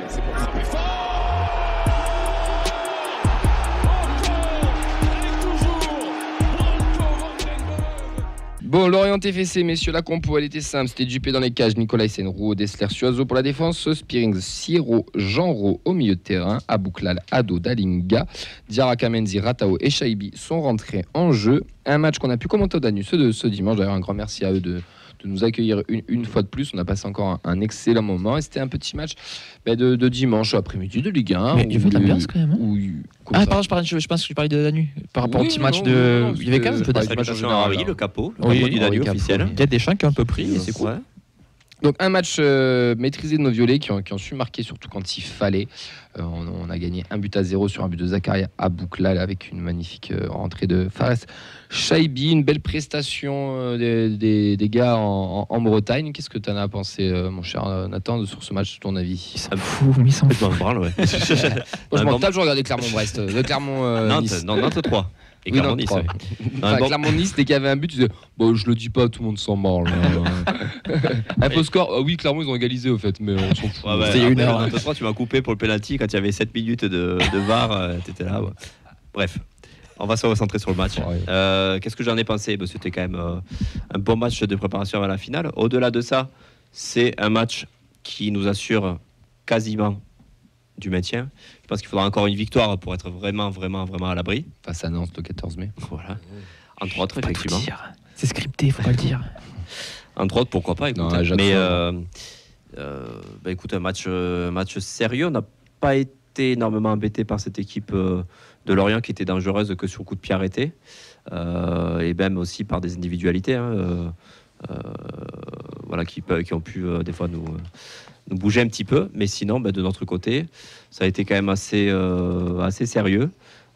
C'est pour frapper fort. Bon, Lorient TFC, messieurs, la compo, elle était simple. C'était Dupé dans les cages, Nicolas Senrou, Dessler, Suazo pour la défense, Spearings, Siro, Genro au milieu de terrain, Abouklal, Ado, Dalinga, Diarra, Kamenzi, Ratao et Shaibi sont rentrés en jeu. Un match qu'on a pu commenter au Danus ce dimanche. D'ailleurs, un grand merci à eux de nous accueillir une fois de plus. On a passé encore un excellent moment. Et c'était un petit match de dimanche après-midi de Ligue 1. Mais il y avait de l'ambiance quand même. Pardon, Je pense que tu parlais de Danus. Par rapport au petit match de. Il y avait quand même un peu d'ambiance. Le capot du Danus officiel. Il y a des champs qui ont un peu pris et c'est cool. Donc un match maîtrisé de nos violets qui ont su marquer surtout quand il fallait. On a gagné 1-0 sur un but de Zakaria Abouklal avec une magnifique rentrée de Fares Shaibi, une belle prestation des gars en Bretagne. Qu'est-ce que tu en as pensé, mon cher Nathan, sur ce match, ton avis? Il s'en fout, mais il s'en fout. Ouais. Moi, je m'en tape, je regardais Clermont-Brest, Clermont-Nice. Nantes 3. Et oui, Clermont-Nice. Clermont-Nice, dès qu'il y avait un but, tu disais bon, je le dis pas, tout le monde s'en branle. Un peu score. Oui, Clermont, ils ont égalisé au fait, mais on s'en fout. C'était une heure. Nantes 3, tu m'as coupé pour le penalty quand il y avait 7 minutes de VAR. T'étais là. Ouais. Bref. On va se recentrer sur le match. Qu'est-ce que j'en ai pensé? C'était quand même un bon match de préparation à la finale. Au-delà de ça, c'est un match qui nous assure quasiment du maintien. Je pense qu'il faudra encore une victoire pour être vraiment à l'abri. Face à Nantes le 14 mai. Voilà. Entre autres, effectivement. C'est scripté, faut pas le dire. Entre autres, pourquoi pas. Écoute, écoute, un match sérieux. On n'a pas été énormément embêté par cette équipe de Lorient qui était dangereuse que sur coup de pied arrêté. Et même aussi par des individualités. Qui ont pu des fois nous bouger un petit peu, mais sinon de notre côté ça a été quand même assez sérieux,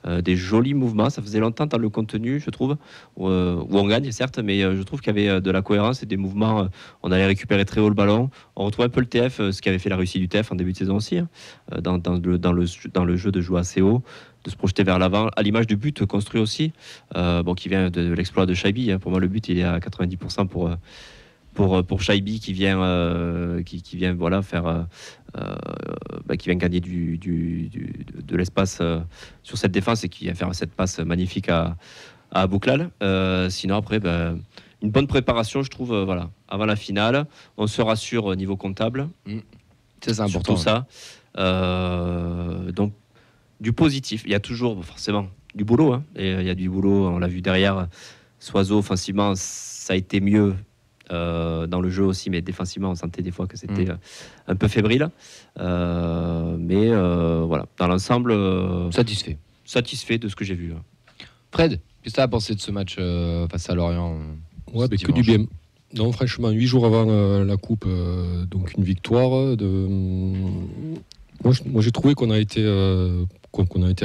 des jolis mouvements. Ça faisait longtemps dans le contenu, je trouve, où on gagne certes, mais je trouve qu'il y avait de la cohérence et des mouvements. On allait récupérer très haut le ballon, on retrouvait un peu le TF, ce qui avait fait la réussite du TF en début de saison aussi, dans le jeu de jouer assez haut, de se projeter vers l'avant, à l'image du but construit aussi, qui vient de l'exploit de Shaibi. Pour moi le but il est à 90% pour Shaibi qui vient faire qui vient gagner de l'espace sur cette défense et qui vient faire cette passe magnifique à Abouklal. Sinon après une bonne préparation, je trouve, avant la finale. On se rassure au niveau comptable. C'est important. Tout ça. Donc du positif. Il y a toujours forcément du boulot. Et il y a du boulot. On l'a vu derrière. Soiseau offensivement, ça a été mieux. Dans le jeu aussi, mais défensivement on sentait des fois que c'était un peu fébrile, mais dans l'ensemble satisfait de ce que j'ai vu. Fred, qu'est-ce que tu as pensé de ce match face à Lorient? Que du bien. Non, franchement, 8 jours avant la coupe, donc une victoire. Moi j'ai trouvé qu'on a été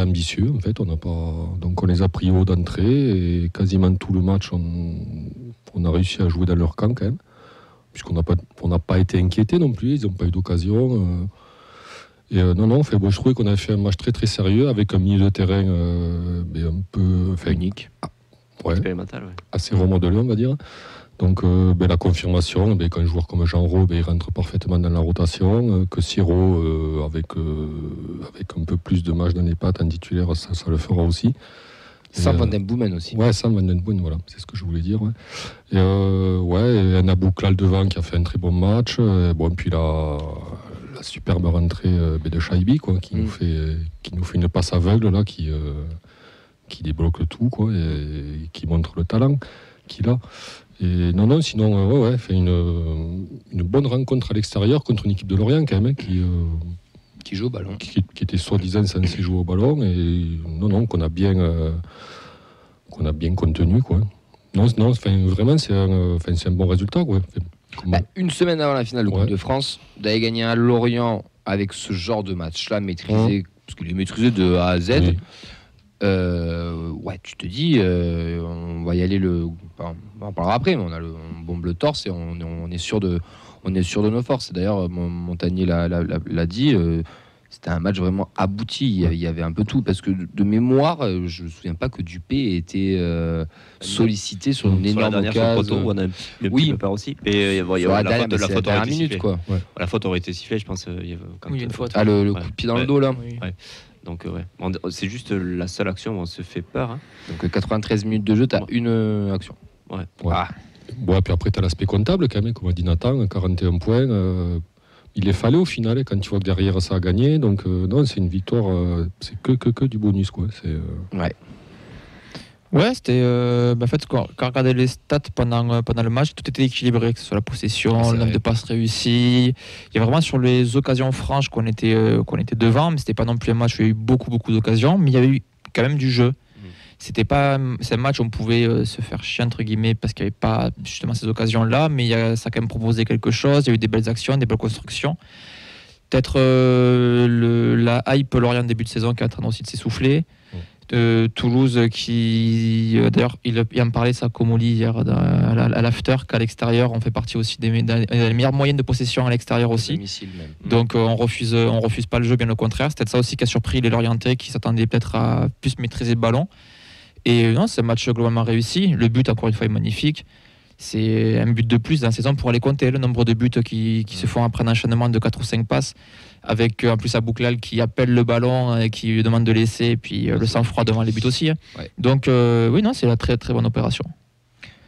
ambitieux en fait. On les a pris haut d'entrée et quasiment tout le match on a réussi à jouer dans leur camp quand même, puisqu'on n'a pas été inquiétés non plus, ils n'ont pas eu d'occasion. Je trouvais qu'on a fait un match très très sérieux avec un milieu de terrain un peu unique, expérimental, assez remodelé on va dire. Donc la confirmation, qu'un joueur comme Genro il rentre parfaitement dans la rotation, que Siro avec un peu plus de match dans les pattes en titulaire, ça le fera aussi. Sam Van Den Boomen aussi. Ouais, Sam Van Den Boomen, voilà, c'est ce que je voulais dire. Et un Abouklal devant qui a fait un très bon match. Puis la superbe rentrée de Shaibi, qui nous fait une passe aveugle là, qui débloque le tout, et qui montre le talent qu'il a. Et sinon, fait une bonne rencontre à l'extérieur contre une équipe de Lorient quand même, qui joue au ballon, qui était soi-disant censé jouer au ballon, et qu'on a bien contenu, quoi. Vraiment c'est un bon résultat, quoi. Une semaine avant la finale de Coupe de France, d'aller gagner à Lorient avec ce genre de match-là maîtrisé, parce qu'il est maîtrisé de A à Z. Tu te dis, on va y aller on en parlera après, mais on bombe le torse et on est sûr de nos forces. Et d'ailleurs, Montagnier l'a dit, C'était un match vraiment abouti. Il y avait un peu tout. Parce que de mémoire, je ne me souviens pas que Dupé ait été sollicité sur une Sur la énorme dernière occasion. photo, on a un petit peu peur aussi. Mais la faute aurait été sifflée. Quoi. Ouais. La faute aurait été sifflée, je pense. Quand Oui, une faute. Ah, le Ouais. coup de pied dans le dos, là. Oui. Ouais. Donc, c'est juste la seule action où on se fait peur. Hein. Donc, 93 minutes de jeu, tu as une action. Ouais. Ah. Bon, puis après, tu as l'aspect comptable quand même, comme a dit Nathan, 41 points. Il les fallait au final, quand tu vois que derrière ça a gagné. Donc, non, c'est une victoire, c'est que du bonus. Quoi. Ouais. Ouais, c'était. En fait, quand on regardait les stats pendant le match, tout était équilibré, que ce soit la possession, C'est le nombre vrai. de passes réussies. Il y a vraiment sur les occasions franches qu'on était devant, mais c'était pas non plus un match où il y a eu beaucoup d'occasions, mais il y avait eu quand même du jeu. C'est un match où on pouvait se faire chier entre guillemets parce qu'il n'y avait pas justement ces occasions-là, mais ça a quand même proposé quelque chose. Il y a eu des belles actions, des belles constructions. Peut-être la hype Lorient début de saison qui est en train aussi de s'essouffler. Toulouse qui d'ailleurs il en parlait ça Comoli hier à l'after qu'à l'extérieur on fait partie aussi des meilleures moyennes de possession à l'extérieur aussi. Domicile même. Donc on refuse pas le jeu, bien au contraire. C'est peut-être ça aussi qui a surpris les Lorientais qui s'attendaient peut-être à plus maîtriser le ballon. Et non, c'est un match globalement réussi. Le but, encore une fois, est magnifique. C'est un but de plus dans la saison pour aller compter le nombre de buts qui se font après un enchaînement de 4 ou 5 passes. Avec en plus Abouklal qui appelle le ballon et qui lui demande de laisser. Et puis le sang-froid devant les buts aussi. Hein. Ouais. Donc oui, non, c'est une très très bonne opération.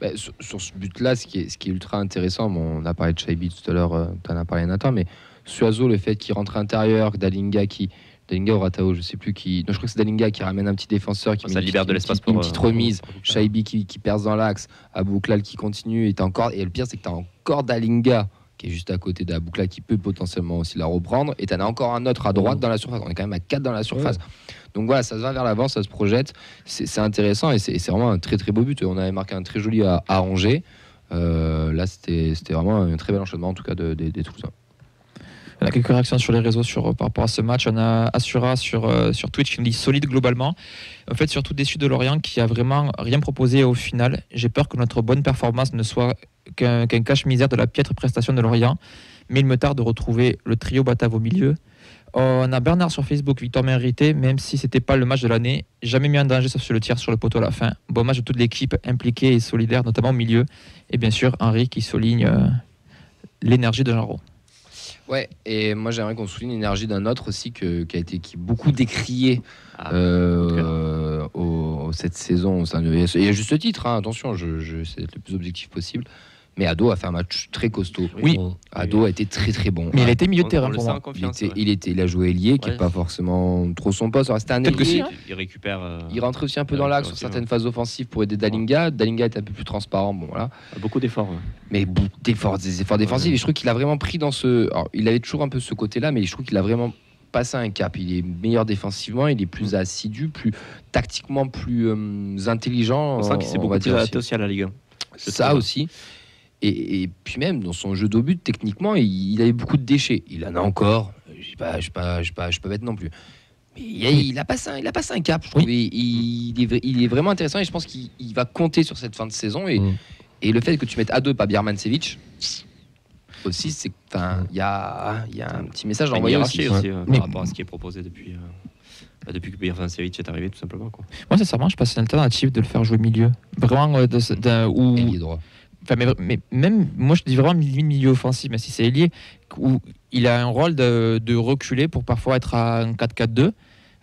Bah, sur ce but-là, ce qui est ultra intéressant, bon, on a parlé de Shaibi tout à l'heure, tu en as parlé Nathan, mais Suazo, le fait qu'il rentre à l'intérieur, Dalinga ou Ratao, je sais plus qui. Non, je crois que c'est Dalinga qui ramène un petit défenseur qui Ça libère de l'espace pour une petite remise. Shaibi qui perce dans l'axe, Abouklal qui continue et le pire c'est que tu as encore Dalinga qui est juste à côté d'Abouklal qui peut potentiellement aussi la reprendre et tu en as encore un autre à droite dans la surface. On est quand même à 4 dans la surface. Donc voilà, ça se va vers l'avant, ça se projette. C'est intéressant et c'est vraiment un très très beau but. On avait marqué un très joli à Angers. Là, c'était vraiment un très bel enchaînement en tout cas des Toulousains. On a quelques réactions sur les réseaux par rapport à ce match. On a Assura sur Twitch qui nous dit solide globalement. En fait, surtout déçu de Lorient qui a vraiment rien proposé au final. J'ai peur que notre bonne performance ne soit qu'un cache-misère de la piètre prestation de Lorient. Mais il me tarde de retrouver le trio Batave au milieu. On a Bernard sur Facebook, victoire méritée, même si c'était pas le match de l'année. Jamais mis en danger sauf sur le tir sur le poteau à la fin. Bon match de toute l'équipe impliquée et solidaire, notamment au milieu. Et bien sûr, Henri qui souligne l'énergie de Genreau. Ouais, et moi j'aimerais qu'on souligne l'énergie d'un autre aussi qui est beaucoup décrié cette saison. Et à juste titre, hein, attention, je c'est d'être le plus objectif possible. Mais Ado a fait un match très costaud. Oui. Ado a été très très bon. Mais il a été milieu de terrain pour moi. Il a joué ailier, qui n'est pas forcément trop son poste. Alors, c'était un ailier. Il récupère. Il rentre aussi un peu dans l'axe sur certaines phases offensives pour aider Dalinga. Dalinga est un peu plus transparent. Bon, voilà. Beaucoup d'efforts. Mais des efforts défensifs. Et je trouve qu'il a vraiment pris dans ce. Alors, il avait toujours un peu ce côté-là, mais je trouve qu'il a vraiment passé un cap. Il est meilleur défensivement, il est plus assidu, plus tactiquement plus intelligent. On sent qu'il s'est beaucoup plus adapté aussi à la Ligue 1. Ça aussi. Et puis même dans son jeu d'au but, techniquement, il avait beaucoup de déchets. Il en a encore. Je suis pas bête non plus. Mais il a passé un cap. Je trouve. Il est vraiment intéressant et je pense qu'il va compter sur cette fin de saison. Et le fait que tu mettes Ado et pas Birmancevic aussi, c'est il y a un petit message d'envoyer aussi. Par rapport à ce qui est proposé depuis que Birmancevic est arrivé, tout simplement. Quoi. Moi, sincèrement, je passe une alternative de le faire jouer milieu. Vraiment, Ailier droit. Enfin, mais même, moi je dis vraiment milieu offensif, mais si c'est ailier, où il a un rôle de reculer pour parfois être à un 4-4-2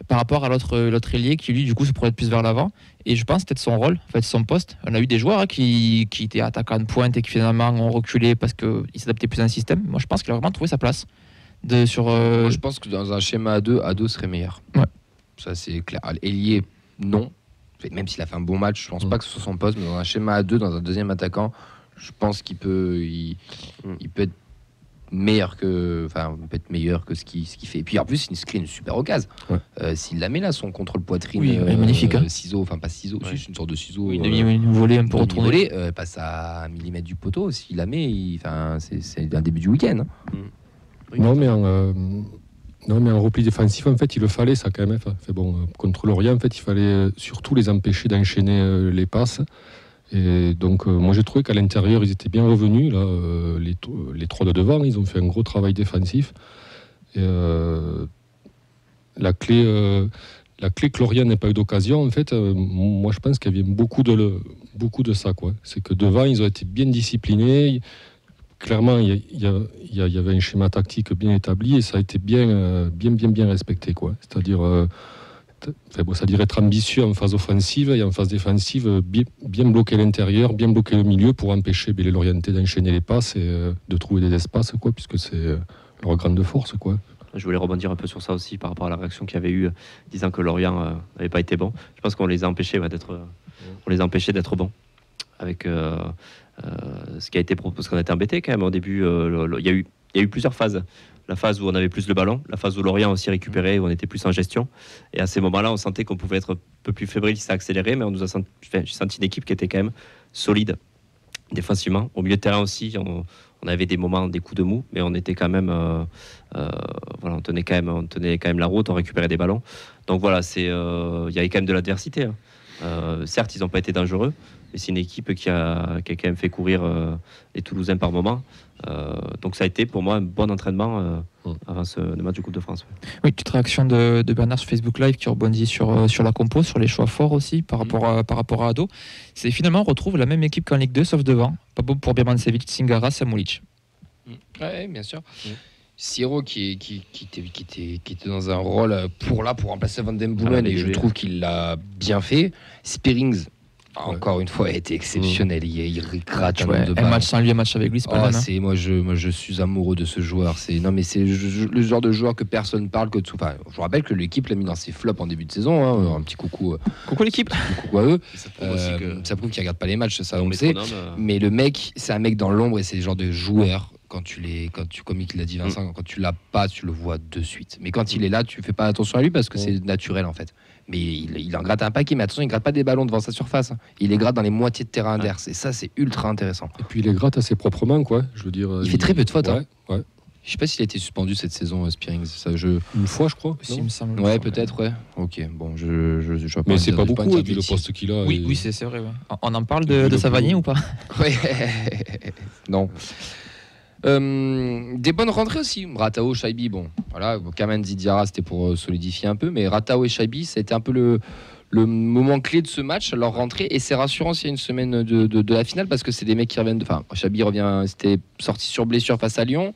par rapport à l'autre ailier qui lui du coup se pourrait être plus vers l'avant. Et je pense que c'était son rôle, en fait, son poste. On a eu des joueurs qui étaient attaquants de pointe et qui finalement ont reculé parce qu'ils s'adaptaient plus à un système. Moi je pense qu'il a vraiment trouvé sa place. Moi, je pense que dans un schéma A2, Ado serait meilleur. Ouais. Ça c'est clair. Ailier, non. Même s'il a fait un bon match, je pense pas que ce soit son poste, mais dans un schéma A2, dans un deuxième attaquant, je pense qu'il peut être meilleur que ce qu'il fait. Et puis en plus, il crée une super occasion. Ouais. S'il la met là, son contrôle poitrine, magnifique. Ciseau, enfin pas ciseau, c'est une sorte de ciseau. Une volée un peu retournée. Passe à 1 millimètre du poteau. S'il la met, c'est un début du week-end. Hein. Non, mais en repli défensif, en fait, il le fallait ça quand même. Contre Lorient, en fait, il fallait surtout les empêcher d'enchaîner les passes. Et donc, moi, j'ai trouvé qu'à l'intérieur, ils étaient bien revenus. Là, les trois de devant, ils ont fait un gros travail défensif. Et la clé que Lorient n'ait pas eu d'occasion, en fait, moi je pense qu'il y avait beaucoup de ça, quoi. C'est que devant, ils ont été bien disciplinés. Clairement, il y avait un schéma tactique bien établi et ça a été bien respecté, quoi. C'est-à-dire, c'est-à-dire être ambitieux en phase offensive et en phase défensive, bien bloquer l'intérieur, bien bloquer le milieu pour empêcher les Lorientais d'enchaîner les passes et de trouver des espaces, quoi, puisque c'est leur grande force, quoi. Je voulais rebondir un peu sur ça aussi par rapport à la réaction qu'il y avait eu disant que Lorient n'avait pas été bon. Je pense qu'on les a empêchés d'être bons avec ce qui a été proposé, parce qu'on a été embêtés quand même au début. Il y a eu plusieurs phases. La phase où on avait plus le ballon, la phase où Lorient aussi récupéré, où on était plus en gestion. Et à ces moments-là, on sentait qu'on pouvait être un peu plus fébrile si ça accélérait, mais j'ai senti une équipe qui était quand même solide défensivement. Au milieu de terrain aussi, on avait des moments, des coups de mou, mais on était quand même, on tenait quand même la route, on récupérait des ballons. Donc voilà, il y avait quand même de l'adversité. Certes, ils n'ont pas été dangereux, mais c'est une équipe qui a quand même fait courir les Toulousains par moment. Donc ça a été pour moi un bon entraînement avant le match du Coupe de France. Oui, petite réaction de Bernard sur Facebook Live qui rebondit sur la compo, sur les choix forts aussi par rapport à Ado. C'est finalement on retrouve la même équipe qu'en Ligue 2 sauf devant. Pas beau pour Birmancevic, Singara, Samulic. Oui, bien sûr. Siro qui était dans un rôle pour remplacer Van Den Boomen et je trouve qu'il l'a bien fait. Spearings, encore une fois, a été exceptionnel. Il gratte un nombre de balles. Un match sans lui, un match avec lui, c'est pas le même. Moi, je suis amoureux de ce joueur. C'est le genre de joueur que personne parle que de tout. Enfin, je vous rappelle que l'équipe l'a mis dans ses flops en début de saison. Un petit coucou. Coucou l'équipe. Coucou à eux. Ça prouve qu'il regarde pas les matchs, ça on le sait. Mais le mec, c'est un mec dans l'ombre et c'est le genre de joueur. Comme il l'a dit Vincent, quand tu l'as pas, tu le vois de suite. Mais quand il est là, tu fais pas attention à lui parce que c'est naturel en fait. Mais il en gratte un paquet, mais attention, il gratte pas des ballons devant sa surface. Il les gratte dans les moitiés de terrain adverse. Et ça, c'est ultra intéressant. Et puis il les gratte assez proprement, quoi. Je veux dire. Il fait très peu de fautes. Ouais. Je sais pas s'il a été suspendu cette saison, Spearings. Une fois, je crois. Si, il me semble. Ouais, peut-être, ouais. Ok, bon, je mais c'est pas beaucoup, vu le poste qu'il a. Oui, c'est vrai. Ouais. On en parle de Savanier ou pas? Ouais. Non. Des bonnes rentrées aussi. Ratao, Shaibi, bon, voilà. Kamen Didiara, c'était pour solidifier un peu, mais Ratao et Shaibi, c'était un peu le moment clé de ce match, leur rentrée, et c'est rassurant s'il y a une semaine de la finale parce que c'est des mecs qui reviennent. Enfin, Shaibi revient, c'était sorti sur blessure face à Lyon.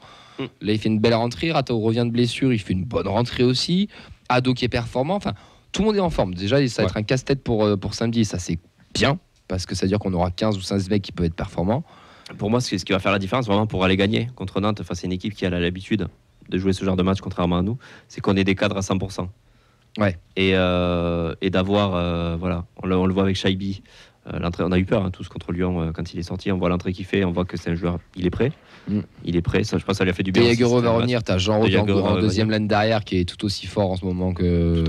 Là, il fait une belle rentrée. Ratao revient de blessure, il fait une bonne rentrée aussi. Ado qui est performant. Enfin, tout le monde est en forme. Déjà, ça va être un casse-tête pour samedi, et ça c'est bien parce que ça veut dire qu'on aura 15 ou 16 mecs qui peuvent être performants. Pour moi, ce qui va faire la différence vraiment pour aller gagner contre Nantes face à une équipe qui a l'habitude de jouer ce genre de match contrairement à nous, c'est qu'on est des cadres à 100%. Ouais. Et d'avoir, voilà, on le voit avec Shaibi. L'entrée, on a eu peur tous contre Lyon quand il est sorti. On voit l'entrée qu'il fait, on voit que c'est un joueur. Il est prêt. Il est prêt. Ça, je pense, ça lui a fait du bien. Jaguero va revenir. T'as Jean Roth en deuxième laine derrière qui est tout aussi fort en ce moment que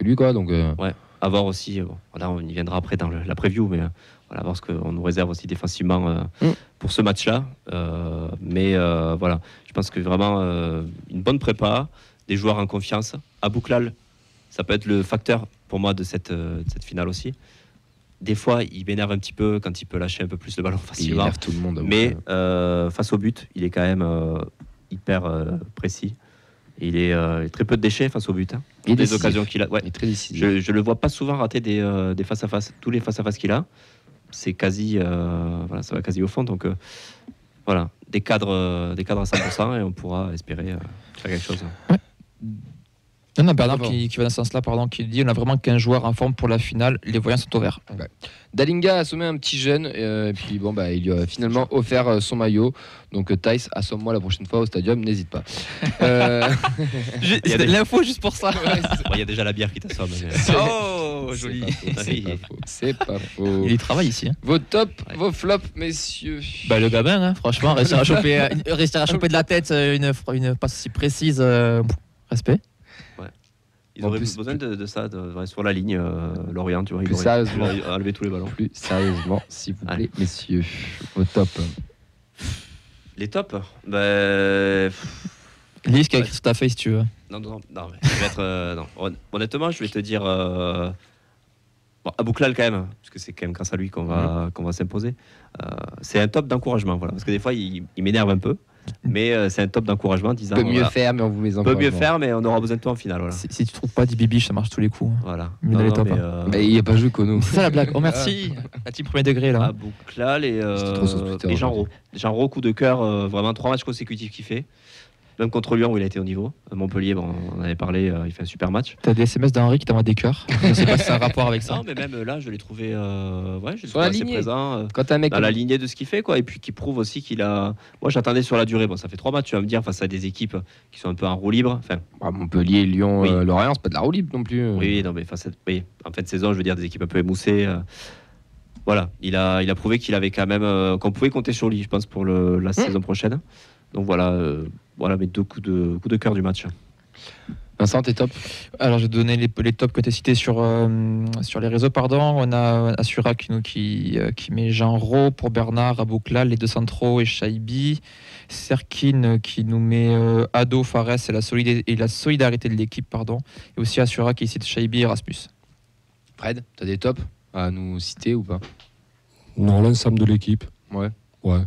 lui, quoi. Donc. Ouais. À voir aussi. Là, on y viendra après dans la preview, mais. Voilà, voir ce qu'on nous réserve aussi défensivement pour ce match-là. Mais voilà, je pense que vraiment une bonne prépa, des joueurs en confiance. Abouklal, ça peut être le facteur pour moi de cette finale aussi. Des fois, il m'énerve un petit peu quand il peut lâcher un peu plus le ballon facilement. Il énerve tout le monde. Mais face au but, il est quand même hyper précis. Et il est très peu de déchets face au but. Et des occasions qu'il a. Ouais. Il est très décisif. Je le vois pas souvent rater des face-à-face. Tous les face-à-face qu'il a. C'est quasi, voilà, ça va quasi au fond. Donc, voilà, des cadres à 100% et on pourra espérer faire quelque chose. Ouais. Non, Bernard qui va dans ce sens-là, qui dit on a vraiment qu'un joueur en forme pour la finale, les voyants sont au vert. Ouais. Dalinga a assommé un petit jeune, et puis bon, il lui a finalement offert son maillot. Donc Thaïs, assomme-moi la prochaine fois au stadium, n'hésite pas. L'info juste pour ça. Il y a déjà la bière qui t'assomme. Oh, joli. C'est pas faux. Il y travaille ici. Vos tops, vos flops, messieurs. Le gamin, franchement, réussir à choper de la tête une passe si précise, respect. Ils auraient besoin de ça sur la ligne Lorient, tu vois. Plus sérieusement, enlever tous les ballons. Plus sérieusement, s'il vous plaît, messieurs, au top. Les tops, lis ce qu'il y a écrit sur ta face, si tu veux. Non, mais je vais être, non. Honnêtement, je vais te dire Abouklal quand même, parce que c'est quand même grâce à lui qu'on va s'imposer. C'est un top d'encouragement, voilà, parce que des fois il m'énerve un peu. Mais c'est un top d'encouragement disant Peut mieux faire, mais on vous met en peut mieux faire, mais on aura besoin de toi en finale. Voilà. Si tu trouves pas dit Bibiche, ça marche tous les coups. Voilà. Mais il est top, Mais il n'y a pas joué Kono. C'est ça la blague. Oh merci. La team premier degré là. Abouklal C'était trop sur Twitter, et Jean-Ro. Jean-Ro, coup de cœur, vraiment 3 matchs consécutifs qu'il fait. Même contre Lyon où il a été au niveau. Montpellier, bon, on en avait parlé, il fait un super match. T'as des SMS d'Henri qui t'envoie des cœurs. Je sais pas si ça a un rapport avec ça. Non, mais même là, je l'ai trouvé, Sur la assez lignée. présent. Quand un mec Dans la lignée de ce qu'il fait, quoi, et puis qui prouve aussi qu'il a. Moi, j'attendais sur la durée. Bon, ça fait 3 matchs, tu vas me dire, face à des équipes qui sont un peu en roue libre. Enfin, Montpellier, Lyon, Oui. Lorient, c'est pas de la roue libre non plus. oui, non, mais oui, en fin de saison, je veux dire, des équipes un peu émoussées. Voilà, il a prouvé qu'il avait quand même qu'on pouvait compter sur lui, je pense, pour la saison prochaine. Donc voilà mes 2 coups de cœur du match. Vincent, t'es top. Alors, je vais donner les tops que tu as cités sur les réseaux. On a Assura qui met Jean Ro pour Bernard, Abouklal, les deux centraux et Chaibi. Serkin qui nous met Ado, Fares et la solidarité de l'équipe. Et aussi Assura qui cite Chaibi et Erasmus. Fred, t'as des tops à nous citer ou pas? Non, l'ensemble de l'équipe. Ouais. Ouais.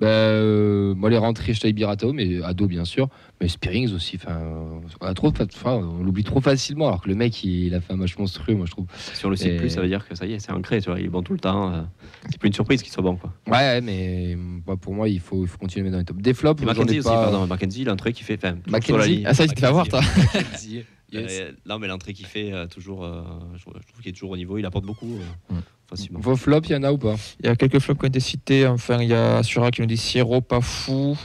Moi, les rentrées, Chaibi, Rato, mais Ado, bien sûr. Mais Spearings aussi. On l'oublie trop facilement, alors que le mec, il a fait un match monstrueux, moi, je trouve. Si on le cite plus, ça veut dire que ça y est, c'est ancré, tu vois, il est bon tout le temps. C'est plus une surprise qu'il soit bon, quoi. Ouais, mais pour moi, il faut continuer à mettre dans les tops. Des flops, Et j'en ai Mackenzie aussi, pas- pardon. Mackenzie, l'entrée qu'il fait. Mackenzie. Ah, ça, il te fait avoir, toi. Mackenzie, yes. Non, mais l'entrée qu'il fait, toujours, je trouve qu'il est toujours au niveau, il apporte beaucoup, facilement. Vos flops, il y en a ou pas? Il y a quelques flops qui ont été cités. Enfin, il y a Assura qui nous dit Siro, pas fou.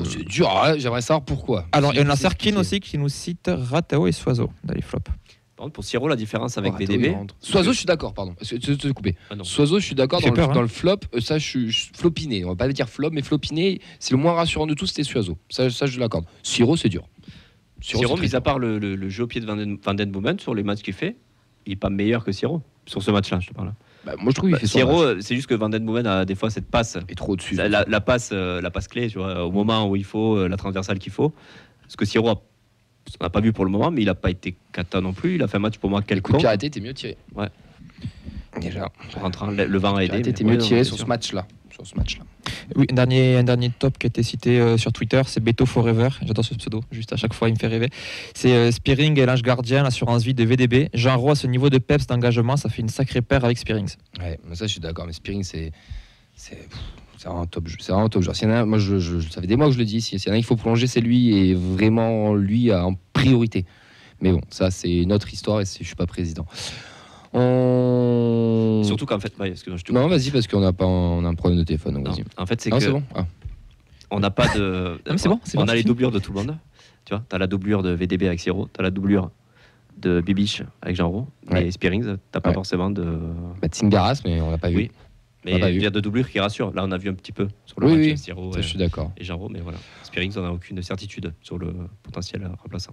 C'est dur, j'aimerais savoir pourquoi. Alors, il y en a C'est Serkin expliqué. aussi qui nous cite Ratao et Soiseau dans les flops. Par contre, pour Siro, la différence avec Oh, VDB. attends, il rentre. Soiseau, je suis d'accord, pardon. Te couper. Ah non. Soiseau, je suis d'accord Il fait dans, peur, hein. dans le flop. Ça, je suis flopiné. On va pas dire flop, mais flopiné, c'est le moins rassurant de tous, c'était Soiseau. Ça, je l'accorde. Siro, c'est dur. Siro, c'est mis très à part le jeu au pied de Van Den Boomen sur les matchs qu'il fait, il est pas meilleur que Siro. Sur ce match-là, je te parle. Moi, je trouve qu'il fait son match. Siro, c'est juste que Van Den Boomen a des fois cette passe. Il est trop au-dessus. La passe clé, tu vois, au moment où il faut, la transversale qu'il faut. Ce que Siro on n'a pas vu pour le moment, mais il n'a pas été cata non plus. Il a fait un match pour moi Le quelconque. coup de pied arrêté, t'es mieux tiré. Ouais. Déjà. Rentrant, le vent a aidé. T'es mais- mieux ouais, tiré non, sur bien ce sûr. match-là. Oui, un dernier top qui a été cité sur Twitter, c'est Beto Forever. J'adore ce pseudo, juste à chaque fois, il me fait rêver. C'est Spearing et l'ange gardien, l'assurance vie de VDB. Jean Roy, à ce niveau de peps d'engagement, ça fait une sacrée paire avec Spearings. Ouais, mais ça, je suis d'accord. Mais Spearing, c'est vraiment un top jeu. C'est vraiment un top jeu. S'il y en a un, moi, ça fait des mois que je le dis. S'il y en a un, il faut prolonger, c'est lui et vraiment lui en priorité. Mais bon, ça, c'est notre histoire et je suis pas président. Surtout qu'en fait, ouais, excuse-moi, je te Non, vas-y, parce qu'on a un problème de téléphone. Donc Non, vas-y. en fait, c'est Non, que c'est bon. Ah. on n'a pas de. Non, mais c'est bon, c'est on bon, a les c'est doublures de tout le monde. Tu vois, t'as la doublure de VDB avec Siro, t'as la doublure de Bibiche avec Jean Roux, Ouais. mais Spearings, t'as pas Ouais. forcément de. Bah, Tsingaras, mais on l'a pas vu. Oui, On l'a mais pas il vu. y a de doublures qui rassurent. Là, on a vu un petit peu sur le Oui, match oui, avec Siro Ça, je suis d'accord. et Jean Roux, mais voilà. Spearings, on n'a aucune certitude sur le potentiel remplaçant.